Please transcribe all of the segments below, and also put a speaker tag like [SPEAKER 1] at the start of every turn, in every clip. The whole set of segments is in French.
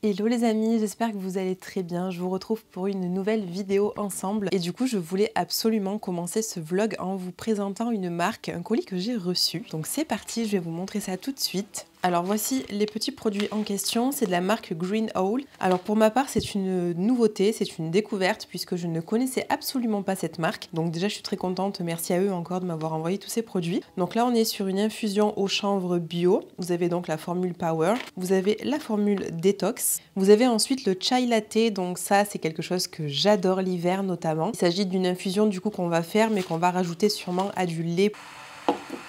[SPEAKER 1] Hello les amis, j'espère que vous allez très bien. Je vous retrouve pour une nouvelle vidéo ensemble. Et du coup, je voulais absolument commencer ce vlog en vous présentant une marque, un colis que j'ai reçu. Donc c'est parti, je vais vous montrer ça tout de suite. Alors voici les petits produits en question, c'est de la marque Green Owl. Alors pour ma part, c'est une nouveauté, c'est une découverte puisque je ne connaissais absolument pas cette marque. Donc déjà, je suis très contente, merci à eux encore de m'avoir envoyé tous ces produits. Donc là, on est sur une infusion au chanvre bio. Vous avez donc la formule Power, vous avez la formule Detox. Vous avez ensuite le chai latte, donc ça c'est quelque chose que j'adore l'hiver notamment. Il s'agit d'une infusion du coup qu'on va faire mais qu'on va rajouter sûrement à du lait.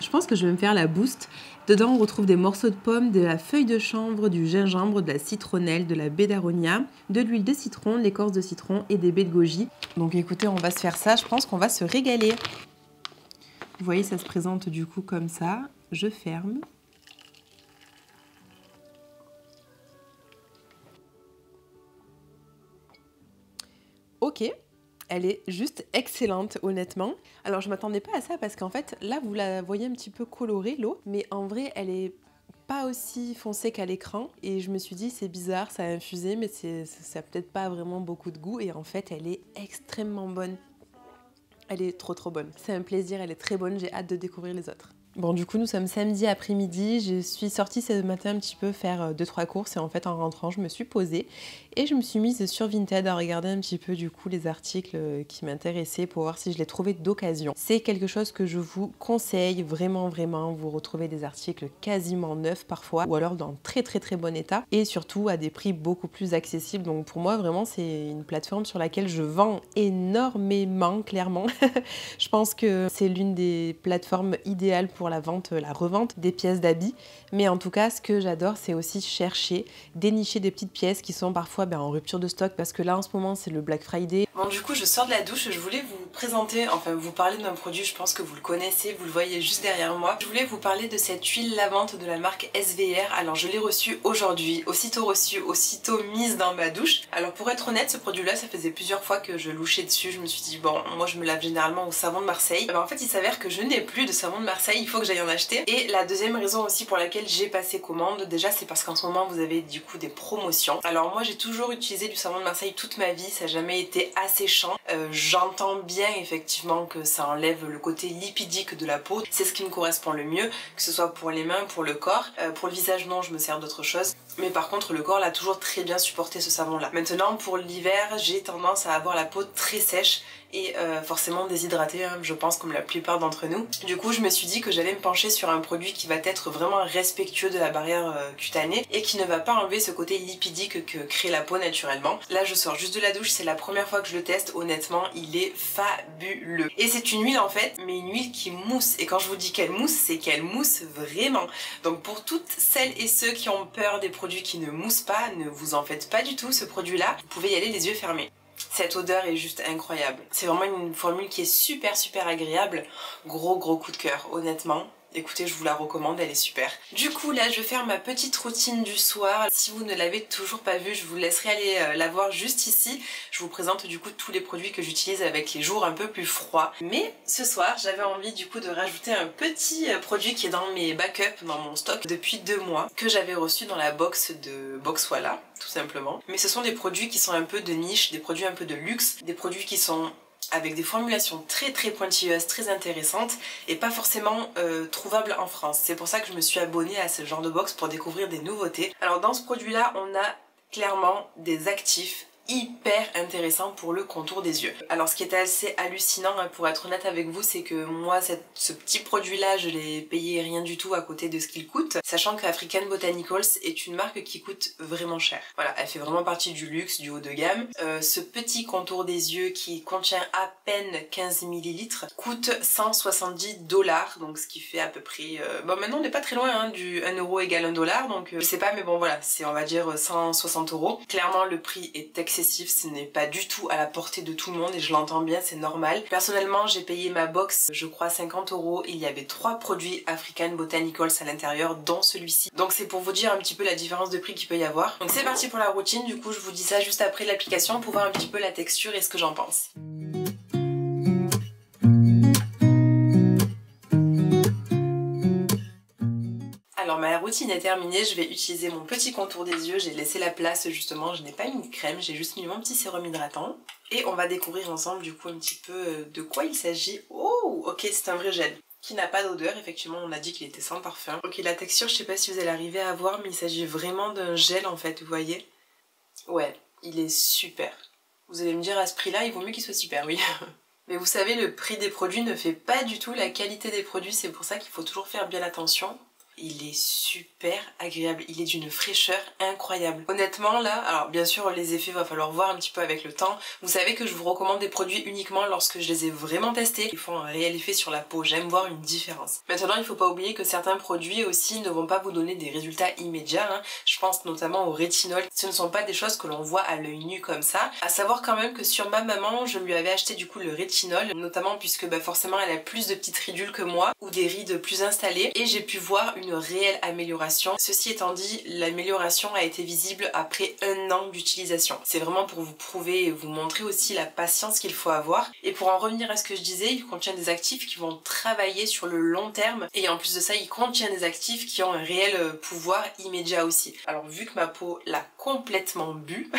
[SPEAKER 1] Je pense que je vais me faire la boost. Dedans on retrouve des morceaux de pommes, de la feuille de chanvre, du gingembre, de la citronnelle, de la baie d'aronia, de l'huile de citron, de l'écorce de citron et des baies de goji. Donc écoutez, on va se faire ça, je pense qu'on va se régaler. Vous voyez, ça se présente du coup comme ça. Je ferme. Ok, elle est juste excellente honnêtement. Alors je m'attendais pas à ça parce qu'en fait là vous la voyez un petit peu colorée l'eau, mais en vrai elle est pas aussi foncée qu'à l'écran et je me suis dit c'est bizarre, ça a infusé mais ça a peut-être pas vraiment beaucoup de goût et en fait elle est extrêmement bonne. Elle est trop bonne. C'est un plaisir, elle est très bonne, j'ai hâte de découvrir les autres. Bon du coup nous sommes samedi après-midi, je suis sortie ce matin un petit peu faire 2-3 courses et en fait en rentrant je me suis posée et je me suis mise sur Vinted à regarder un petit peu du coup les articles qui m'intéressaient pour voir si je les trouvais d'occasion. C'est quelque chose que je vous conseille vraiment, vous retrouvez des articles quasiment neufs parfois ou alors dans très bon état et surtout à des prix beaucoup plus accessibles, donc pour moi vraiment c'est une plateforme sur laquelle je vends énormément clairement. Je pense que c'est l'une des plateformes idéales pour la vente, la revente des pièces d'habits. Mais en tout cas, ce que j'adore, c'est aussi chercher, dénicher des petites pièces qui sont parfois en rupture de stock parce que là, en ce moment, c'est le Black Friday. Bon, du coup, je sors de la douche. Je voulais vous présenter, enfin, vous parler d'un produit. Je pense que vous le connaissez, vous le voyez juste derrière moi. Je voulais vous parler de cette huile lavante de la marque SVR. Alors, je l'ai reçue aujourd'hui. Aussitôt reçue, aussitôt mise dans ma douche. Alors, pour être honnête, ce produit-là, ça faisait plusieurs fois que je louchais dessus. Je me suis dit, bon, moi, je me lave généralement au savon de Marseille. En fait, il s'avère que je n'ai plus de savon de Marseille. Il faut que j'aille en acheter. Et la deuxième raison aussi pour laquelle j'ai passé commande, déjà, c'est parce qu'en ce moment, vous avez du coup des promotions. Alors, moi, j'ai toujours utilisé du savon de Marseille toute ma vie. Ça n'a jamais été asséchant. J'entends bien effectivement que ça enlève le côté lipidique de la peau. C'est ce qui me correspond le mieux, que ce soit pour les mains, pour le corps. Pour le visage, non, je me sers d'autre chose. Mais par contre, le corps l'a toujours très bien supporté ce savon-là. Maintenant, pour l'hiver, j'ai tendance à avoir la peau très sèche et forcément déshydratée, hein, je pense comme la plupart d'entre nous. Du coup je me suis dit que j'allais me pencher sur un produit qui va être vraiment respectueux de la barrière cutanée et qui ne va pas enlever ce côté lipidique que crée la peau naturellement. Là je sors juste de la douche, c'est la première fois que je le teste, honnêtement il est fabuleux. Et c'est une huile en fait, mais une huile qui mousse, et quand je vous dis qu'elle mousse, c'est qu'elle mousse vraiment. Donc pour toutes celles et ceux qui ont peur des produits qui ne moussent pas, ne vous en faites pas du tout, ce produit là, vous pouvez y aller les yeux fermés. Cette odeur est juste incroyable. C'est vraiment une formule qui est super agréable. Gros coup de cœur, honnêtement. Écoutez, je vous la recommande, elle est super. Du coup, là, je vais faire ma petite routine du soir. Si vous ne l'avez toujours pas vue, je vous laisserai aller la voir juste ici. Je vous présente du coup tous les produits que j'utilise avec les jours un peu plus froids. Mais ce soir, j'avais envie du coup de rajouter un petit produit qui est dans mes backups, dans mon stock depuis 2 mois, que j'avais reçu dans la box de Boxwala, tout simplement. Mais ce sont des produits qui sont un peu de niche, des produits un peu de luxe, des produits qui sont avec des formulations très pointilleuses, très intéressantes et pas forcément trouvables en France. C'est pour ça que je me suis abonnée à ce genre de box pour découvrir des nouveautés. Alors dans ce produit là, on a clairement des actifs hyper intéressant pour le contour des yeux. Alors ce qui est assez hallucinant hein, pour être honnête avec vous, c'est que moi ce petit produit là je l'ai payé rien du tout à côté de ce qu'il coûte, sachant que African Botanicals est une marque qui coûte vraiment cher. Voilà, elle fait vraiment partie du luxe, du haut de gamme. Ce petit contour des yeux qui contient à peine 15 ml coûte 170 $, donc ce qui fait à peu près... Bon maintenant on n'est pas très loin hein, du 1 euro égale 1 dollar, donc je sais pas mais bon voilà, c'est on va dire 160 €. Clairement le prix est excessif, ce n'est pas du tout à la portée de tout le monde et je l'entends bien, c'est normal. Personnellement j'ai payé ma box je crois 50 €, il y avait 3 produits African Botanicals à l'intérieur dont celui-ci. Donc c'est pour vous dire un petit peu la différence de prix qu'il peut y avoir. Donc c'est parti pour la routine, du coup je vous dis ça juste après l'application pour voir un petit peu la texture et ce que j'en pense. Alors ma routine est terminée, je vais utiliser mon petit contour des yeux. J'ai laissé la place justement, je n'ai pas mis de crème, j'ai juste mis mon petit sérum hydratant. Et on va découvrir ensemble du coup un petit peu de quoi il s'agit. Oh, ok, c'est un vrai gel qui n'a pas d'odeur, effectivement on a dit qu'il était sans parfum. Ok, la texture, je sais pas si vous allez arriver à voir, mais il s'agit vraiment d'un gel en fait, vous voyez. Ouais, il est super. Vous allez me dire à ce prix-là, il vaut mieux qu'il soit super, oui. Mais vous savez, le prix des produits ne fait pas du tout la qualité des produits, c'est pour ça qu'il faut toujours faire bien attention. Il est super agréable, il est d'une fraîcheur incroyable. Honnêtement là, alors bien sûr les effets va falloir voir un petit peu avec le temps. Vous savez que je vous recommande des produits uniquement lorsque je les ai vraiment testés. Ils font un réel effet sur la peau, j'aime voir une différence. Maintenant il faut pas oublier que certains produits aussi ne vont pas vous donner des résultats immédiats. Hein. Je pense notamment au rétinol. Ce ne sont pas des choses que l'on voit à l'œil nu comme ça. À savoir quand même que sur ma maman, je lui avais acheté du coup le rétinol, notamment puisque forcément elle a plus de petites ridules que moi ou des rides plus installées et j'ai pu voir une réelle amélioration. Ceci étant dit, l'amélioration a été visible après 1 an d'utilisation. C'est vraiment pour vous prouver et vous montrer aussi la patience qu'il faut avoir. Et pour en revenir à ce que je disais, il contient des actifs qui vont travailler sur le long terme et en plus de ça, il contient des actifs qui ont un réel pouvoir immédiat aussi. Alors vu que ma peau l'a complètement bu,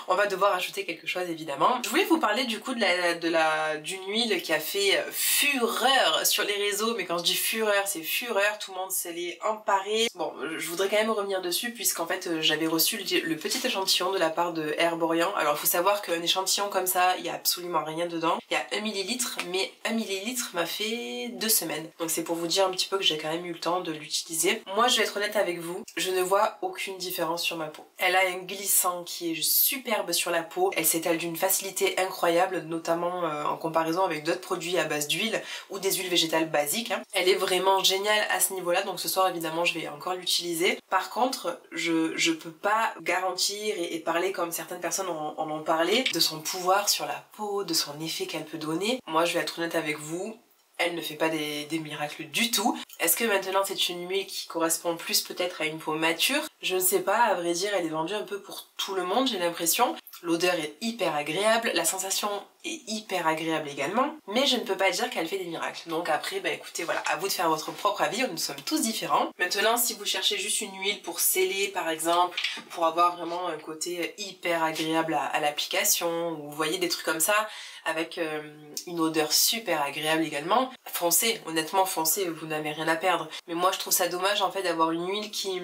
[SPEAKER 1] on va devoir ajouter quelque chose évidemment. Je voulais vous parler du coup d'une huile qui a fait fureur sur les réseaux, mais quand je dis fureur, c'est fureur, tout le monde s'est emparé. Bon, je voudrais quand même revenir dessus puisqu'en fait j'avais reçu le petit échantillon de la part de Herborian. Alors il faut savoir qu'un échantillon comme ça, il n'y a absolument rien dedans. Il y a 1 millilitre, mais 1 millilitre m'a fait 2 semaines. Donc c'est pour vous dire un petit peu que j'ai quand même eu le temps de l'utiliser. Moi je vais être honnête avec vous, je ne vois aucune différence sur ma peau. Elle a un glissant qui est superbe sur la peau. Elle s'étale d'une facilité incroyable, notamment en comparaison avec d'autres produits à base d'huile ou des huiles végétales basiques. Hein. Elle est vraiment géniale à ce niveau-là, donc ce soir évidemment je vais encore l'utiliser. Par contre, je peux pas garantir et parler comme certaines personnes en ont parlé, de son pouvoir sur la peau, de son effet qu'elle peut donner. Moi je vais être honnête avec vous, elle ne fait pas des miracles du tout. Est-ce que maintenant c'est une huile qui correspond plus peut-être à une peau mature? Je ne sais pas, à vrai dire elle est vendue un peu pour tout le monde j'ai l'impression. L'odeur est hyper agréable, la sensation est hyper agréable également, mais je ne peux pas dire qu'elle fait des miracles. Donc après, écoutez, voilà, à vous de faire votre propre avis, nous sommes tous différents. Maintenant, si vous cherchez juste une huile pour sceller par exemple, pour avoir vraiment un côté hyper agréable à l'application, ou vous voyez des trucs comme ça, avec une odeur super agréable également, foncez, honnêtement foncez, vous n'avez rien à perdre. Mais moi je trouve ça dommage en fait d'avoir une huile qui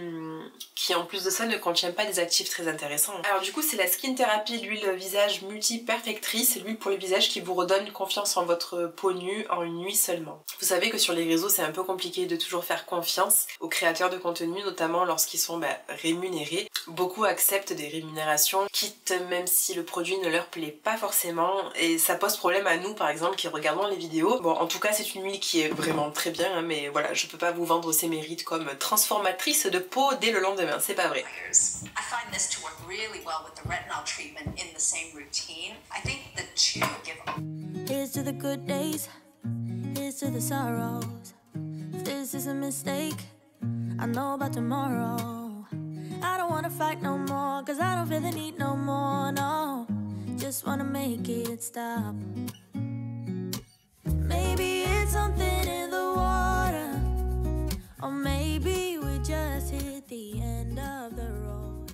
[SPEAKER 1] en plus de ça ne contient pas des actifs très intéressants. Alors du coup c'est la Skin Therapy, l'huile visage multi-perfectrice, l'huile pour le visage qui vous redonne confiance en votre peau nue en une nuit seulement. Vous savez que sur les réseaux c'est un peu compliqué de toujours faire confiance aux créateurs de contenu, notamment lorsqu'ils sont rémunérés. Beaucoup acceptent des rémunérations, quitte même si le produit ne leur plaît pas forcément, et ça pose problème à nous par exemple qui regardons les vidéos. Bon en tout cas c'est une huile qui est vraiment très bien, hein, mais voilà, je peux pas vous vendre ses mérites comme transformatrice de peau dès le lendemain, c'est pas vrai.
[SPEAKER 2] I find this to work really well with the retinol treatment in the same routine. I think the two give. Here's to the good days, here's to the sorrows. If this is a mistake, I know about tomorrow. I don't wanna fight no more, cause I don't feel the need no more, no. Just wanna make it stop. Maybe it's something in the water, or maybe we just hit the end of the road.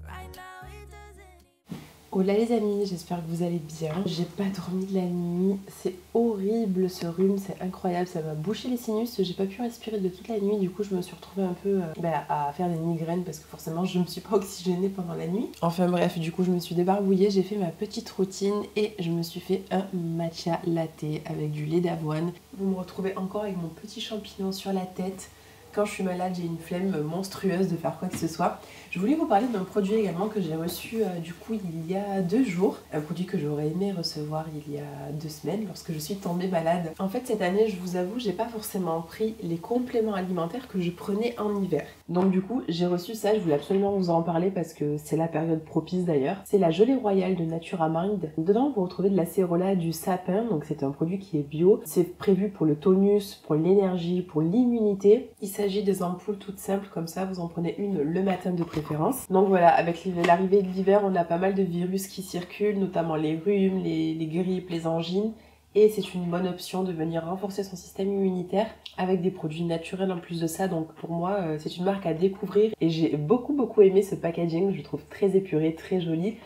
[SPEAKER 2] Right now it doesn't.
[SPEAKER 1] Hola les amis, j'espère que vous allez bien. J'ai pas dormi de la nuit, c'est horrible ce rhume, c'est incroyable, ça m'a bouché les sinus, j'ai pas pu respirer de toute la nuit, du coup je me suis retrouvée un peu à faire des migraines parce que forcément je me suis pas oxygénée pendant la nuit. Enfin bref, du coup je me suis débarbouillée, j'ai fait ma petite routine et je me suis fait un matcha latte avec du lait d'avoine. Vous me retrouvez encore avec mon petit champignon sur la tête. Quand je suis malade, j'ai une flemme monstrueuse de faire quoi que ce soit. Je voulais vous parler d'un produit également que j'ai reçu du coup il y a 2 jours. Un produit que j'aurais aimé recevoir il y a 2 semaines lorsque je suis tombée malade. En fait cette année, je vous avoue, j'ai pas forcément pris les compléments alimentaires que je prenais en hiver. Donc du coup, j'ai reçu ça, je voulais absolument vous en parler parce que c'est la période propice d'ailleurs. C'est la gelée royale de Naturamind. Dedans, vous retrouvez de l'acérola, du sapin, donc c'est un produit qui est bio. C'est prévu pour le tonus, pour l'énergie, pour l'immunité. Il s'agit des ampoules toutes simples comme ça, vous en prenez une le matin de préférence. Donc voilà, avec l'arrivée de l'hiver, on a pas mal de virus qui circulent, notamment les rhumes, les grippes, les angines. Et c'est une bonne option de venir renforcer son système immunitaire avec des produits naturels en plus de ça. Donc pour moi, c'est une marque à découvrir. Et j'ai beaucoup aimé ce packaging. Je le trouve très épuré, très joli.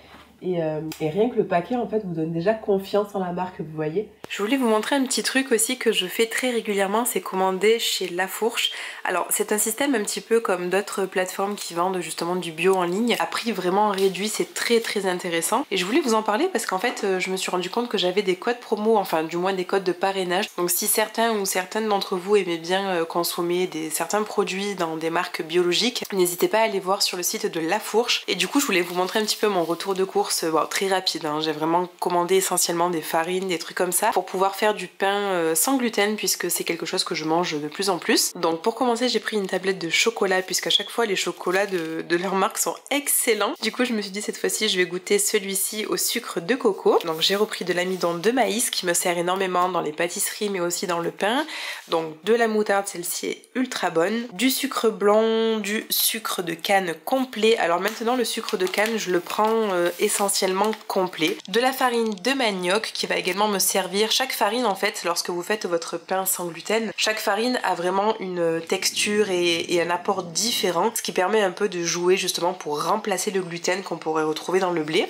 [SPEAKER 1] Et rien que le paquet en fait vous donne déjà confiance en la marque, vous voyez. Je voulais vous montrer un petit truc aussi que je fais très régulièrement, c'est commander chez Lafourche. Alors c'est un système un petit peu comme d'autres plateformes qui vendent justement du bio en ligne à prix vraiment réduit, c'est très intéressant. Et je voulais vous en parler parce qu'en fait je me suis rendu compte que j'avais des codes promo, enfin du moins des codes de parrainage. Donc si certains ou certaines d'entre vous aimaient bien consommer certains produits dans des marques biologiques, n'hésitez pas à aller voir sur le site de Lafourche. Et du coup je voulais vous montrer un petit peu mon retour de course. Bon, très rapide, hein. J'ai vraiment commandé essentiellement des farines, des trucs comme ça pour pouvoir faire du pain sans gluten puisque c'est quelque chose que je mange de plus en plus. Donc pour commencer j'ai pris une tablette de chocolat puisqu'à chaque fois les chocolats de leur marque sont excellents. Du coup je me suis dit cette fois-ci je vais goûter celui-ci au sucre de coco. Donc j'ai repris de l'amidon de maïs qui me sert énormément dans les pâtisseries mais aussi dans le pain. Donc de la moutarde, celle-ci est ultra bonne. Du sucre blanc, du sucre de canne complet. Alors maintenant le sucre de canne je le prends essentiellement complet. De la farine de manioc qui va également me servir. Chaque farine en fait, lorsque vous faites votre pain sans gluten, chaque farine a vraiment une texture et un apport différent, ce qui permet un peu de jouer justement pour remplacer le gluten qu'on pourrait retrouver dans le blé.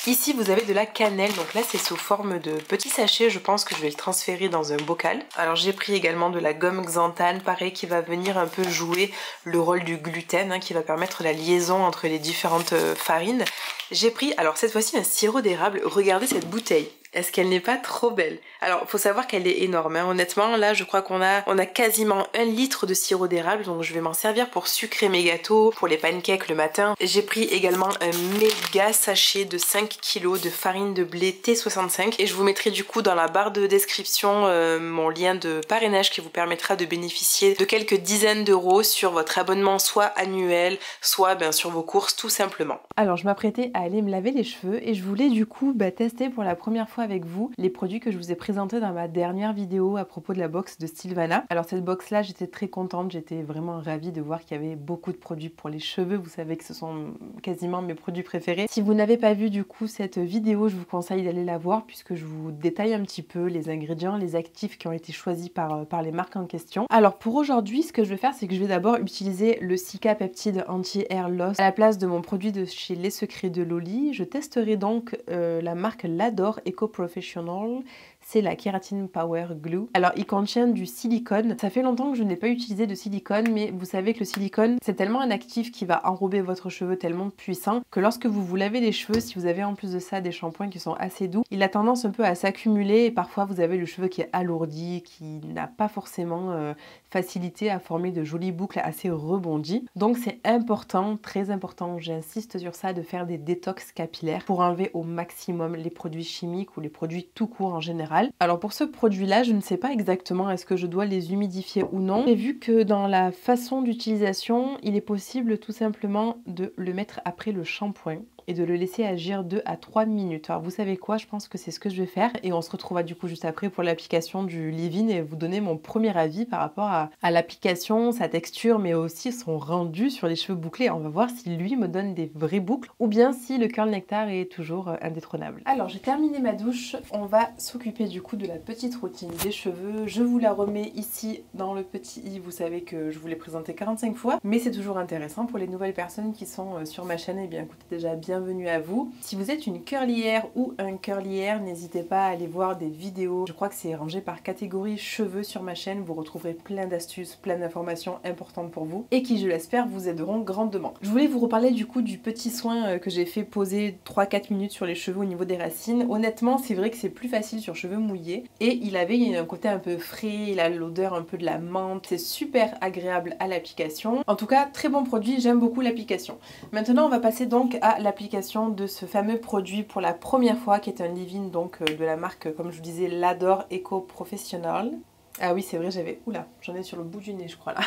[SPEAKER 1] Ici vous avez de la cannelle, donc là c'est sous forme de petits sachets, je pense que je vais le transférer dans un bocal. Alors j'ai pris également de la gomme xanthane, pareil qui va venir un peu jouer le rôle du gluten, hein, qui va permettre la liaison entre les différentes farines. J'ai pris, alors cette fois-ci un sirop d'érable, regardez cette bouteille. Est-ce qu'elle n'est pas trop belle? Alors, faut savoir qu'elle est énorme, hein. Honnêtement, là, je crois qu'on a quasiment 1 litre de sirop d'érable, donc je vais m'en servir pour sucrer mes gâteaux, pour les pancakes le matin. J'ai pris également un méga sachet de 5 kg de farine de blé T65 et je vous mettrai du coup dans la barre de description mon lien de parrainage qui vous permettra de bénéficier de quelques dizaines d'euros sur votre abonnement soit annuel, soit bien sur vos courses tout simplement. Alors, je m'apprêtais à aller me laver les cheveux et je voulais du coup tester pour la première fois avec vous les produits que je vous ai présentés dans ma dernière vidéo à propos de la box de Sylvana. Alors cette box là j'étais très contente, j'étais vraiment ravie de voir qu'il y avait beaucoup de produits pour les cheveux, vous savez que ce sont quasiment mes produits préférés. Si vous n'avez pas vu du coup cette vidéo, je vous conseille d'aller la voir puisque je vous détaille un petit peu les ingrédients, les actifs qui ont été choisis par les marques en question. Alors pour aujourd'hui ce que je vais faire c'est que je vais d'abord utiliser le Cica Peptide Anti-Hair Loss à la place de mon produit de chez Les Secrets de Loli. Je testerai donc la marque L'Adore Eco Professional, c'est la Keratin Power Glue. Alors il contient du silicone, ça fait longtemps que je n'ai pas utilisé de silicone mais vous savez que le silicone c'est tellement un actif qui va enrober votre cheveu tellement puissant que lorsque vous vous lavez les cheveux, si vous avez en plus de ça des shampoings qui sont assez doux, il a tendance un peu à s'accumuler et parfois vous avez le cheveu qui est alourdi, qui n'a pas forcément facilité à former de jolies boucles assez rebondies. Donc c'est important, très important, j'insiste sur ça, de faire des détox capillaires pour enlever au maximum les produits chimiques ou les produits tout court en général. Alors pour ce produit là je ne sais pas exactement est-ce que je dois les humidifier ou non. J'ai vu que dans la façon d'utilisation il est possible tout simplement de le mettre après le shampoing et de le laisser agir 2 à 3 minutes. Alors vous savez quoi, je pense que c'est ce que je vais faire et on se retrouvera du coup juste après pour l'application du leave-in et vous donner mon premier avis par rapport à l'application, sa texture mais aussi son rendu sur les cheveux bouclés. On va voir si lui me donne des vraies boucles ou bien si le curl nectar est toujours indétrônable. Alors j'ai terminé ma douche, on va s'occuper du coup de la petite routine des cheveux. Je vous la remets ici dans le petit i, vous savez que je vous l'ai présenté 45 fois mais c'est toujours intéressant pour les nouvelles personnes qui sont sur ma chaîne. Et bien écoutez, déjà bienvenue à vous. Si vous êtes une curlière ou un curlière, n'hésitez pas à aller voir des vidéos. Je crois que c'est rangé par catégorie cheveux sur ma chaîne. Vous retrouverez plein d'astuces, plein d'informations importantes pour vous et qui, je l'espère, vous aideront grandement. Je voulais vous reparler du coup du petit soin que j'ai fait poser 3-4 minutes sur les cheveux au niveau des racines. Honnêtement, c'est vrai que c'est plus facile sur cheveux mouillés et il avait un côté un peu frais, il a l'odeur un peu de la menthe. C'est super agréable à l'application. En tout cas, très bon produit, j'aime beaucoup l'application. Maintenant, on va passer donc à l'application de ce fameux produit pour la première fois qui est un leave-in donc de la marque, comme je vous disais, L'Adore Eco Professional. Ah oui c'est vrai, oula, j'en ai sur le bout du nez je crois là.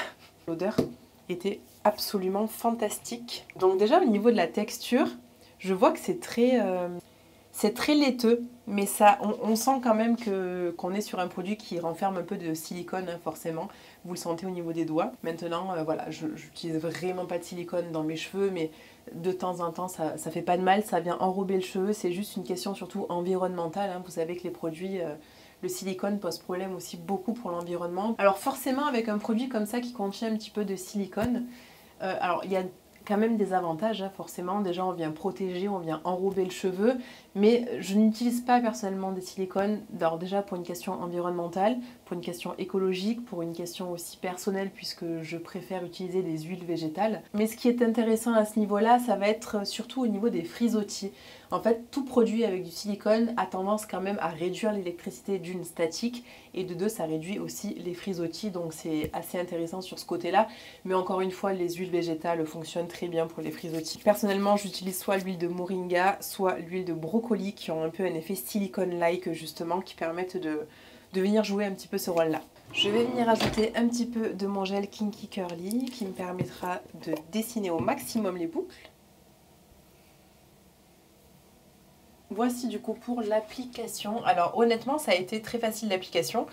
[SPEAKER 1] L'odeur était absolument fantastique. Donc déjà au niveau de la texture, je vois que c'est très laiteux, mais ça, on sent quand même qu'on est sur un produit qui renferme un peu de silicone, hein, forcément. Vous le sentez au niveau des doigts. Maintenant, voilà, je n'utilise vraiment pas de silicone dans mes cheveux, mais de temps en temps, ça fait pas de mal, ça vient enrober le cheveu. C'est juste une question surtout environnementale, hein. Vous savez que les produits le silicone pose problème aussi beaucoup pour l'environnement. Alors forcément avec un produit comme ça qui contient un petit peu de silicone, alors il y a quand même des avantages, hein, forcément. Déjà on vient protéger, on vient enrober le cheveu, mais je n'utilise pas personnellement des silicones. Alors déjà pour une question environnementale, pour une question écologique, pour une question aussi personnelle puisque je préfère utiliser des huiles végétales. Mais ce qui est intéressant à ce niveau-là, ça va être surtout au niveau des frisottis. En fait, tout produit avec du silicone a tendance quand même à réduire l'électricité d'une statique et de deux, ça réduit aussi les frisottis, donc c'est assez intéressant sur ce côté-là. Mais encore une fois, les huiles végétales fonctionnent très bien pour les frisottis. Personnellement, j'utilise soit l'huile de moringa, soit l'huile de brocoli qui ont un peu un effet silicone-like justement, qui permettent de venir jouer un petit peu ce rôle-là. Je vais venir ajouter un petit peu de mon gel Kinky Curly qui me permettra de dessiner au maximum les boucles. Voici du coup pour l'application. Alors honnêtement ça a été très facile l'application.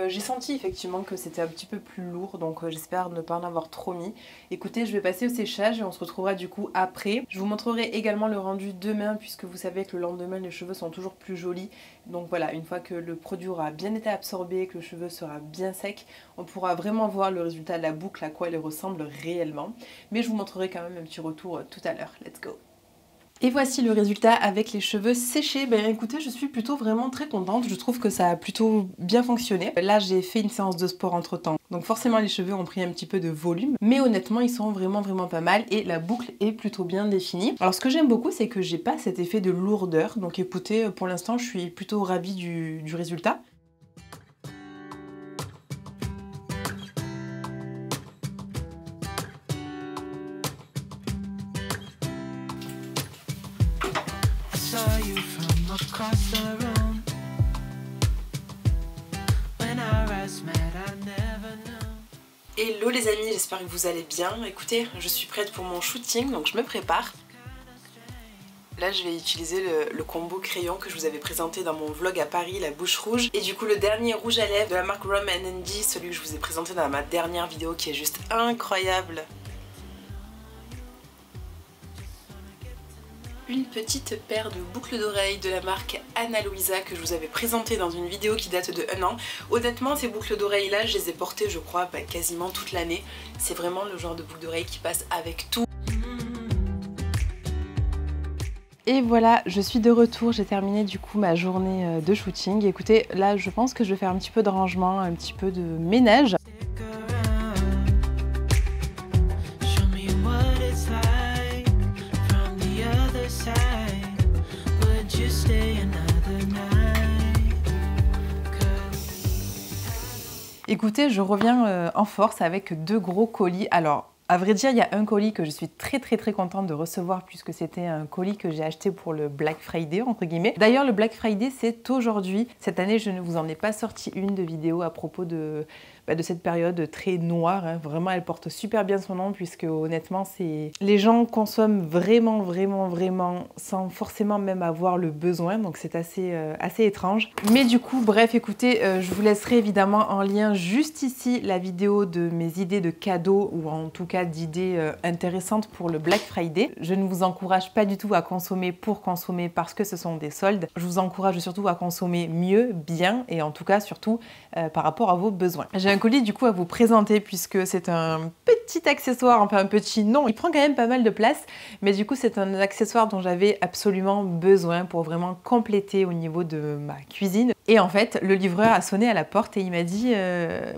[SPEAKER 1] J'ai senti effectivement que c'était un petit peu plus lourd, donc j'espère ne pas en avoir trop mis. Écoutez, je vais passer au séchage et on se retrouvera du coup après. Je vous montrerai également le rendu demain puisque vous savez que le lendemain les cheveux sont toujours plus jolis. Donc voilà, une fois que le produit aura bien été absorbé, que le cheveu sera bien sec, on pourra vraiment voir le résultat de la boucle, à quoi elle ressemble réellement. Mais je vous montrerai quand même un petit retour tout à l'heure. Let's go! Et voici le résultat avec les cheveux séchés. Ben écoutez, je suis plutôt vraiment très contente. Je trouve que ça a plutôt bien fonctionné. Là, j'ai fait une séance de sport entre temps. Donc forcément, les cheveux ont pris un petit peu de volume. Mais honnêtement, ils sont vraiment pas mal. Et la boucle est plutôt bien définie. Alors ce que j'aime beaucoup, c'est que j'ai pas cet effet de lourdeur. Donc écoutez, pour l'instant, je suis plutôt ravie du résultat. Hello les amis, j'espère que vous allez bien. Écoutez, je suis prête pour mon shooting, donc je me prépare. Là je vais utiliser le combo crayon que je vous avais présenté dans mon vlog à Paris, la bouche rouge. Et du coup le dernier rouge à lèvres de la marque Rum & Andy, celui que je vous ai présenté dans ma dernière vidéo qui est juste incroyable. Une petite paire de boucles d'oreilles de la marque Ana Luisa que je vous avais présentée dans une vidéo qui date de 1 an. Honnêtement, ces boucles d'oreilles là, je les ai portées je crois quasiment toute l'année. C'est vraiment le genre de boucles d'oreilles qui passe avec tout. Et voilà, je suis de retour, j'ai terminé du coup ma journée de shooting. Écoutez, là je pense que je vais faire un petit peu de rangement, un petit peu de ménage. Écoutez, je reviens en force avec 2 gros colis. Alors, à vrai dire, il y a un colis que je suis très contente de recevoir puisque c'était un colis que j'ai acheté pour le Black Friday, entre guillemets. D'ailleurs, le Black Friday, c'est aujourd'hui. Cette année, je ne vous en ai pas sorti une de vidéo à propos de cette période très noire. Hein. Vraiment, elle porte super bien son nom puisque honnêtement, les gens consomment vraiment sans forcément même avoir le besoin. Donc c'est assez étrange. Mais du coup, bref, écoutez, je vous laisserai évidemment en lien juste ici la vidéo de mes idées de cadeaux ou en tout cas d'idées intéressantes pour le Black Friday. Je ne vous encourage pas du tout à consommer pour consommer parce que ce sont des soldes. Je vous encourage surtout à consommer mieux, bien et en tout cas surtout par rapport à vos besoins. J'ai un colis du coup à vous présenter puisque c'est un petit accessoire, enfin un petit non, il prend quand même pas mal de place, mais du coup c'est un accessoire dont j'avais absolument besoin pour vraiment compléter au niveau de ma cuisine. Et en fait le livreur a sonné à la porte et il m'a dit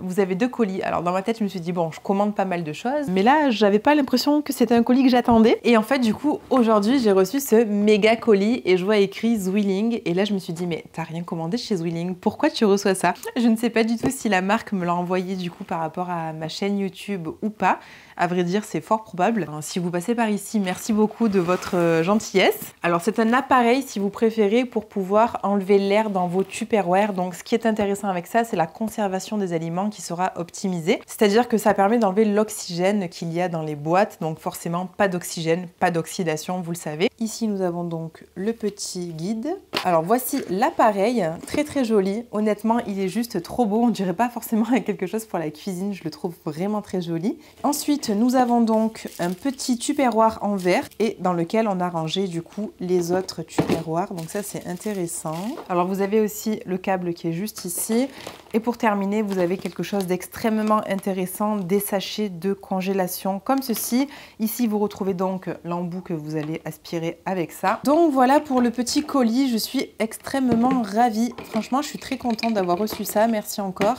[SPEAKER 1] vous avez 2 colis. Alors dans ma tête je me suis dit bon, je commande pas mal de choses, mais là j'avais pas l'impression que c'était un colis que j'attendais. Et en fait du coup aujourd'hui j'ai reçu ce méga colis et je vois écrit Zwilling et là je me suis dit mais t'as rien commandé chez Zwilling, pourquoi tu reçois ça? Je ne sais pas du tout si la marque me l'a envoyé du coup par rapport à ma chaîne YouTube ou pas. À vrai dire, c'est fort probable. Alors, si vous passez par ici, merci beaucoup de votre gentillesse. Alors, c'est un appareil, si vous préférez, pour pouvoir enlever l'air dans vos Tupperware. Donc, ce qui est intéressant avec ça, c'est la conservation des aliments qui sera optimisée. C'est-à-dire que ça permet d'enlever l'oxygène qu'il y a dans les boîtes. Donc, forcément, pas d'oxygène, pas d'oxydation, vous le savez. Ici, nous avons donc le petit guide. Alors voici l'appareil, très très joli. Honnêtement, il est juste trop beau. On dirait pas forcément quelque chose pour la cuisine. Je le trouve vraiment très joli. Ensuite, nous avons donc un petit tupperware en verre et dans lequel on a rangé du coup les autres tupperwares. Donc ça, c'est intéressant. Alors vous avez aussi le câble qui est juste ici. Et pour terminer, vous avez quelque chose d'extrêmement intéressant, des sachets de congélation comme ceci. Ici, vous retrouvez donc l'embout que vous allez aspirer avec ça. Donc voilà pour le petit colis. Je suis extrêmement ravie. Franchement, je suis très contente d'avoir reçu ça. Merci encore.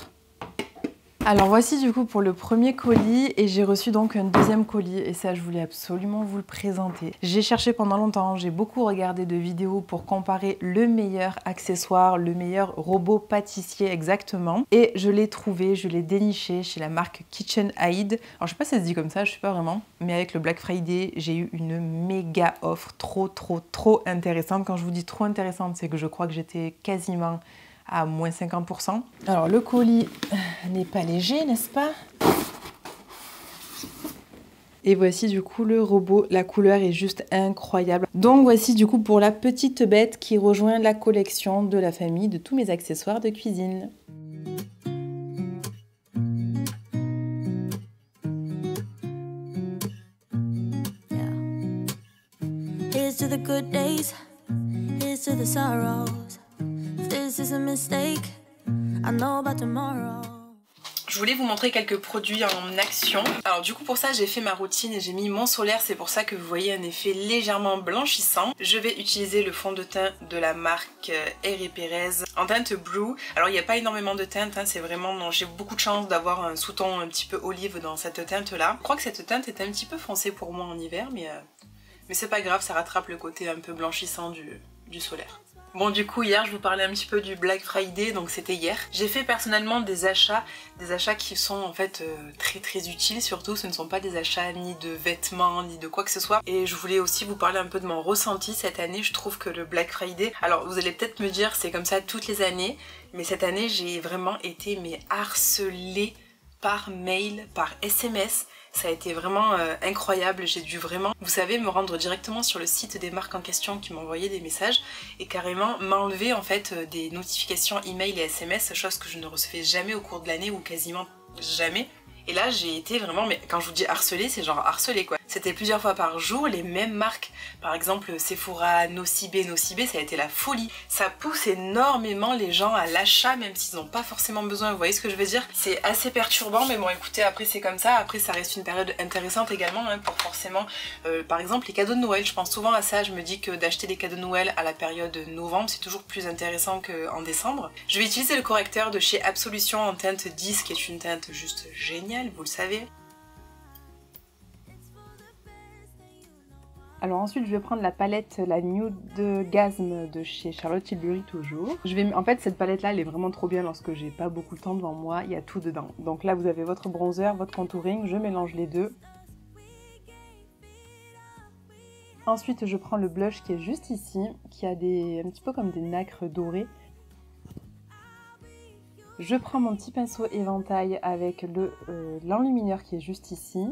[SPEAKER 1] Alors voici du coup pour le premier colis et j'ai reçu donc un deuxième colis et ça je voulais absolument vous le présenter. J'ai cherché pendant longtemps, j'ai beaucoup regardé de vidéos pour comparer le meilleur accessoire, le meilleur robot pâtissier exactement et je l'ai trouvé, je l'ai déniché chez la marque KitchenAid. Alors je sais pas si ça se dit comme ça, je sais pas vraiment, mais avec le Black Friday j'ai eu une méga offre trop intéressante. Quand je vous dis trop intéressante, c'est que je crois que j'étais quasiment à moins 50%. Alors le colis n'est pas léger, n'est-ce pas? Et voici du coup le robot, la couleur est juste incroyable. Donc voici du coup pour la petite bête qui rejoint la collection de la famille de tous mes accessoires de cuisine. Here's to the good days, here's to the sorrows. This is a mistake, I know about tomorrow. Je voulais vous montrer quelques produits en action. Alors du coup pour ça j'ai fait ma routine et j'ai mis mon solaire, c'est pour ça que vous voyez un effet légèrement blanchissant. Je vais utiliser le fond de teint de la marque Herré Perez en teinte Blue. Alors il n'y a pas énormément de teinte, hein, c'est vraiment, non, j'ai beaucoup de chance d'avoir un sous-ton un petit peu olive dans cette teinte là. Je crois que cette teinte est un petit peu foncée pour moi en hiver mais c'est pas grave, ça rattrape le côté un peu blanchissant du solaire. Bon du coup hier je vous parlais un petit peu du Black Friday, donc c'était hier. J'ai fait personnellement des achats qui sont en fait très utiles, surtout ce ne sont pas des achats ni de vêtements ni de quoi que ce soit. Et je voulais aussi vous parler un peu de mon ressenti cette année. Je trouve que le Black Friday, alors vous allez peut-être me dire c'est comme ça toutes les années, mais cette année j'ai vraiment été harcelée par mail, par SMS. Ça a été vraiment incroyable, j'ai dû vraiment, vous savez, me rendre directement sur le site des marques en question qui m'envoyaient des messages et carrément m'enlever en fait des notifications email et SMS, chose que je ne recevais jamais au cours de l'année ou quasiment jamais. Et là j'ai été vraiment, mais quand je vous dis harcelée, c'est genre harcelée quoi. C'était plusieurs fois par jour, les mêmes marques. Par exemple Sephora, Nocibé, ça a été la folie. Ça pousse énormément les gens à l'achat même s'ils n'ont pas forcément besoin, vous voyez ce que je veux dire? C'est assez perturbant mais bon écoutez, après c'est comme ça, après ça reste une période intéressante également hein, pour forcément, par exemple les cadeaux de Noël, je pense souvent à ça, je me dis que d'acheter des cadeaux de Noël à la période novembre c'est toujours plus intéressant qu'en décembre. Je vais utiliser le correcteur de chez Absolution en teinte 10 qui est une teinte juste géniale, vous le savez. Alors ensuite je vais prendre la palette, la Nude Gasm de chez Charlotte Tilbury toujours. En fait cette palette là elle est vraiment trop bien lorsque j'ai pas beaucoup de temps devant moi, il y a tout dedans. Donc là vous avez votre bronzer, votre contouring, je mélange les deux. Ensuite je prends le blush qui est juste ici, qui a un petit peu comme des nacres dorées. Je prends mon petit pinceau éventail avec l'enlumineur qui est juste ici.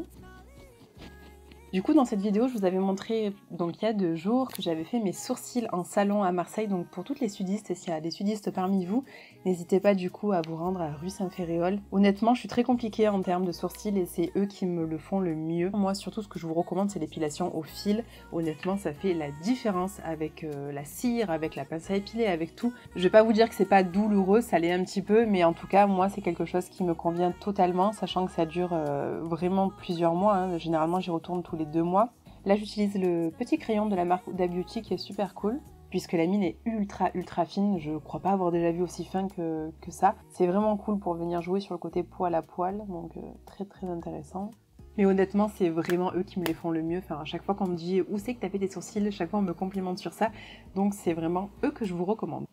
[SPEAKER 1] Du coup dans cette vidéo je vous avais montré donc il y a 2 jours que j'avais fait mes sourcils en salon à Marseille, donc pour toutes les sudistes, s'il y a des sudistes parmi vous, n'hésitez pas du coup à vous rendre à rue Saint-Ferréol. Honnêtement je suis très compliquée en termes de sourcils et c'est eux qui me le font le mieux. Moi surtout ce que je vous recommande c'est l'épilation au fil, honnêtement ça fait la différence avec la cire, avec la pince à épiler, avec tout. Je vais pas vous dire que c'est pas douloureux, ça l'est un petit peu, mais en tout cas moi c'est quelque chose qui me convient totalement, sachant que ça dure vraiment plusieurs mois, hein. Généralement j'y retourne tous les 2 mois. Là j'utilise le petit crayon de la marque Huda Beauty qui est super cool puisque la mine est ultra fine, je crois pas avoir déjà vu aussi fin que ça. C'est vraiment cool pour venir jouer sur le côté poil à poil, donc très intéressant. Mais honnêtement c'est vraiment eux qui me les font le mieux, enfin à chaque fois qu'on me dit où c'est que t'as fait tes sourcils, chaque fois on me complimente sur ça, donc c'est vraiment eux que je vous recommande.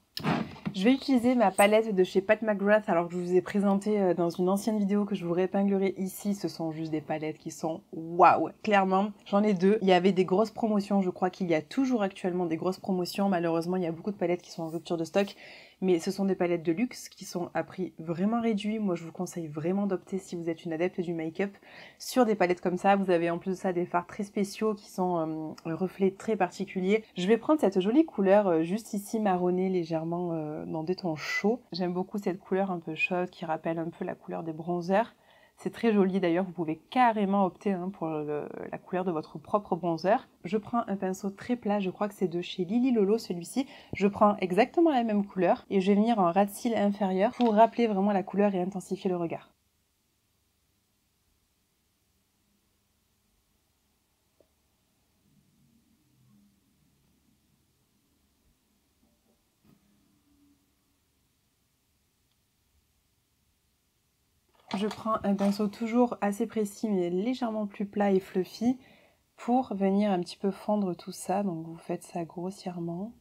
[SPEAKER 1] Je vais utiliser ma palette de chez Pat McGrath, alors que je vous ai présenté dans une ancienne vidéo que je vous réépinglerai ici. Ce sont juste des palettes qui sont waouh, clairement. J'en ai 2. Il y avait des grosses promotions, je crois qu'il y a toujours actuellement des grosses promotions. Malheureusement, il y a beaucoup de palettes qui sont en rupture de stock. Mais ce sont des palettes de luxe qui sont à prix vraiment réduit. Moi, je vous conseille vraiment d'opter, si vous êtes une adepte du make-up, sur des palettes comme ça. Vous avez en plus de ça des fards très spéciaux qui sont reflets très particuliers. Je vais prendre cette jolie couleur juste ici marronnée légèrement dans des tons chauds. J'aime beaucoup cette couleur un peu chaude qui rappelle un peu la couleur des bronzers. C'est très joli d'ailleurs, vous pouvez carrément opter pour la couleur de votre propre bronzer. Je prends un pinceau très plat, je crois que c'est de chez Lily Lolo celui-ci. Je prends exactement la même couleur et je vais venir en ras de cils inférieur pour rappeler vraiment la couleur et intensifier le regard. Je prends un pinceau toujours assez précis mais légèrement plus plat et fluffy pour venir un petit peu fondre tout ça. Donc vous faites ça grossièrement.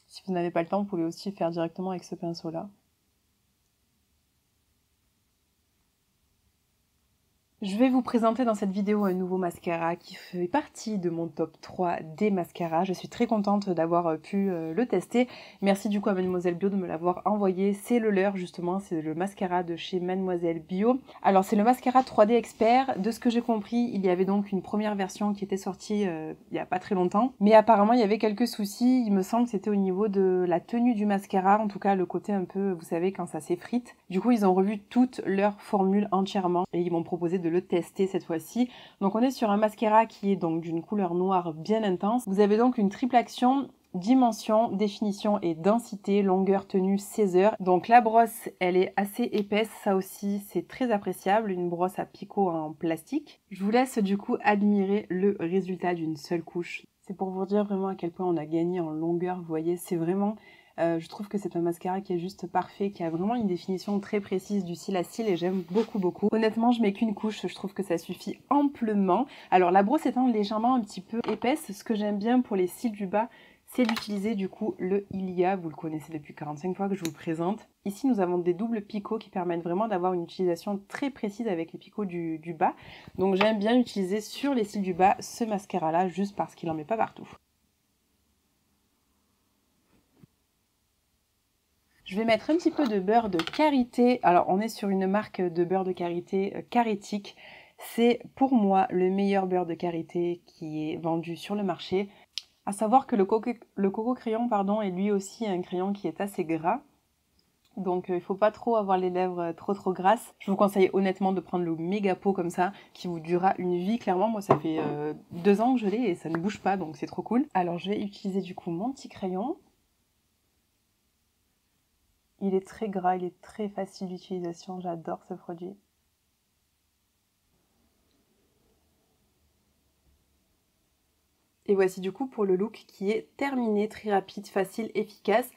[SPEAKER 1] Si vous n'avez pas le temps, vous pouvez aussi faire directement avec ce pinceau-là. Je vais vous présenter dans cette vidéo un nouveau mascara qui fait partie de mon top 3 des mascaras. Je suis très contente d'avoir pu le tester. Merci du coup à Mademoiselle Bio de me l'avoir envoyé. C'est le leur justement, c'est le mascara de chez Mademoiselle Bio. Alors c'est le mascara 3D Expert. De ce que j'ai compris, il y avait donc une première version qui était sortie il n'y a pas très longtemps. Mais apparemment il y avait quelques soucis. Il me semble que c'était au niveau de la tenue du mascara. En tout cas le côté un peu, vous savez, quand ça s'effrite. Du coup ils ont revu toute leur formule entièrement et ils m'ont proposé de le tester cette fois-ci. Donc on est sur un mascara qui est donc d'une couleur noire bien intense. Vous avez donc une triple action, dimension, définition et densité, longueur, tenue, 16 heures. Donc la brosse, elle est assez épaisse, ça aussi c'est très appréciable, une brosse à picot en plastique. Je vous laisse du coup admirer le résultat d'une seule couche. C'est pour vous dire vraiment à quel point on a gagné en longueur, vous voyez, c'est vraiment... je trouve que c'est un mascara qui est juste parfait, qui a vraiment une définition très précise du cil à cils et j'aime beaucoup. Honnêtement, je mets qu'une couche, je trouve que ça suffit amplement. Alors la brosse étant légèrement un petit peu épaisse, ce que j'aime bien pour les cils du bas, c'est d'utiliser du coup le Ilia, vous le connaissez depuis 45 fois que je vous le présente. Ici nous avons des doubles picots qui permettent vraiment d'avoir une utilisation très précise avec les picots du bas. Donc j'aime bien utiliser sur les cils du bas ce mascara là, juste parce qu'il n'en met pas partout. Je vais mettre un petit peu de beurre de karité. Alors, on est sur une marque de beurre de karité Caritique. C'est pour moi le meilleur beurre de karité qui est vendu sur le marché. À savoir que le coco crayon, pardon, est lui aussi un crayon qui est assez gras. Donc, il ne faut pas trop avoir les lèvres trop grasses. Je vous conseille honnêtement de prendre le méga pot comme ça, qui vous durera une vie. Clairement, moi, ça fait 2 ans que je l'ai et ça ne bouge pas, donc c'est trop cool. Alors, je vais utiliser du coup mon petit crayon. Il est très gras, il est très facile d'utilisation, j'adore ce produit. Et voici du coup pour le look qui est terminé, très rapide, facile, efficace,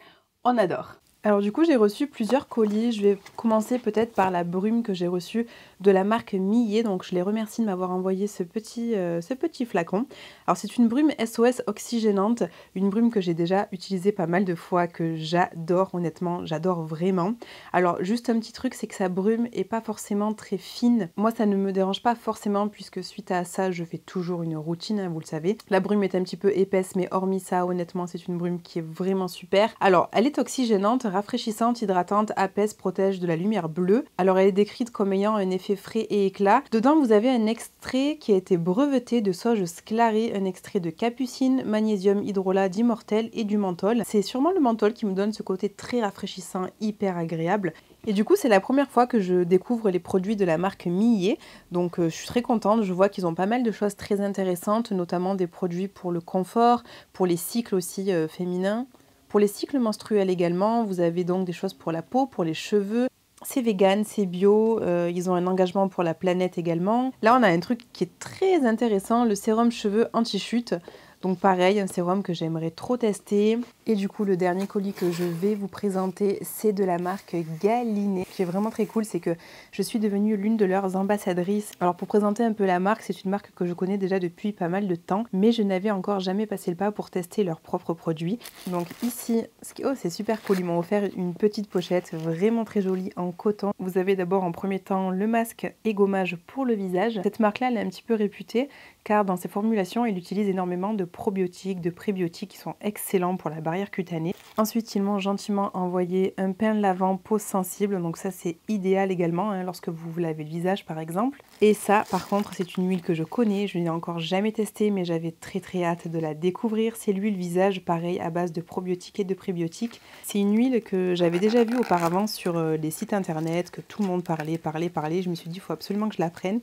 [SPEAKER 1] on adore. Alors du coup j'ai reçu plusieurs colis, je vais commencer peut-être par la brume que j'ai reçue de la marque Millet, donc je les remercie de m'avoir envoyé ce petit flacon. Alors c'est une brume SOS oxygénante, une brume que j'ai déjà utilisée pas mal de fois, que j'adore honnêtement, j'adore vraiment. Alors juste un petit truc, c'est que sa brume est pas forcément très fine, moi ça ne me dérange pas forcément puisque suite à ça je fais toujours une routine, hein, vous le savez. La brume est un petit peu épaisse mais hormis ça honnêtement c'est une brume qui est vraiment super. Alors elle est oxygénante, rafraîchissante, hydratante, apaise, protège de la lumière bleue. Alors elle est décrite comme ayant un effet frais et éclat. Dedans vous avez un extrait qui a été breveté de sauge sclarée, un extrait de capucine, magnésium, hydrolat, d'immortel et du menthol. C'est sûrement le menthol qui me donne ce côté très rafraîchissant, hyper agréable. Et du coup c'est la première fois que je découvre les produits de la marque Millet, donc je suis très contente, je vois qu'ils ont pas mal de choses très intéressantes, notamment des produits pour le confort, pour les cycles aussi féminins. Pour les cycles menstruels également, vous avez donc des choses pour la peau, pour les cheveux. C'est vegan, c'est bio, ils ont un engagement pour la planète également. Là, on a un truc qui est très intéressant, le sérum cheveux anti-chute. Donc pareil, un sérum que j'aimerais trop tester. Et du coup, le dernier colis que je vais vous présenter, c'est de la marque Galiné. Ce qui est vraiment très cool, c'est que je suis devenue l'une de leurs ambassadrices. Alors pour présenter un peu la marque, c'est une marque que je connais déjà depuis pas mal de temps, mais je n'avais encore jamais passé le pas pour tester leurs propres produits. Donc ici, oh c'est super cool, ils m'ont offert une petite pochette vraiment très jolie en coton. Vous avez d'abord en premier temps le masque et gommage pour le visage. Cette marque-là, elle est un petit peu réputée car dans ses formulations, il utilise énormément de probiotiques, de prébiotiques qui sont excellents pour la barrière cutanée. Ensuite, ils m'ont gentiment envoyé un pain lavant peau sensible, donc ça c'est idéal également hein, lorsque vous vous lavez le visage par exemple. Et ça par contre c'est une huile que je connais, je n'ai encore jamais testée mais j'avais très hâte de la découvrir. C'est l'huile visage pareil à base de probiotiques et de prébiotiques. C'est une huile que j'avais déjà vue auparavant sur les sites internet, que tout le monde parlait. Je me suis dit il faut absolument que je la prenne.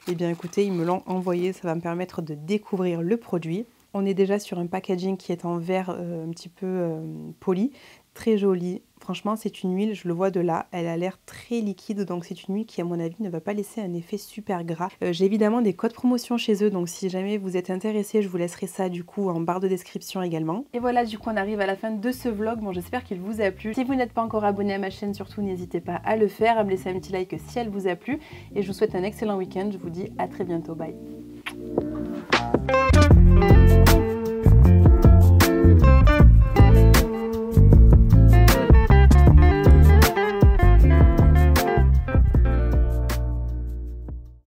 [SPEAKER 1] Et bien écoutez, ils me l'ont envoyé, ça va me permettre de découvrir le produit. On est déjà sur un packaging qui est en verre un petit peu poli, très joli. Franchement, c'est une huile, je le vois de là, elle a l'air très liquide, donc c'est une huile qui à mon avis ne va pas laisser un effet super gras. J'ai évidemment des codes promotion chez eux, donc si jamais vous êtes intéressé, je vous laisserai ça du coup en barre de description également. Et voilà, du coup on arrive à la fin de ce vlog, bon j'espère qu'il vous a plu. Si vous n'êtes pas encore abonné à ma chaîne, surtout n'hésitez pas à le faire, à me laisser un petit like si elle vous a plu. Et je vous souhaite un excellent week-end, je vous dis à très bientôt, bye.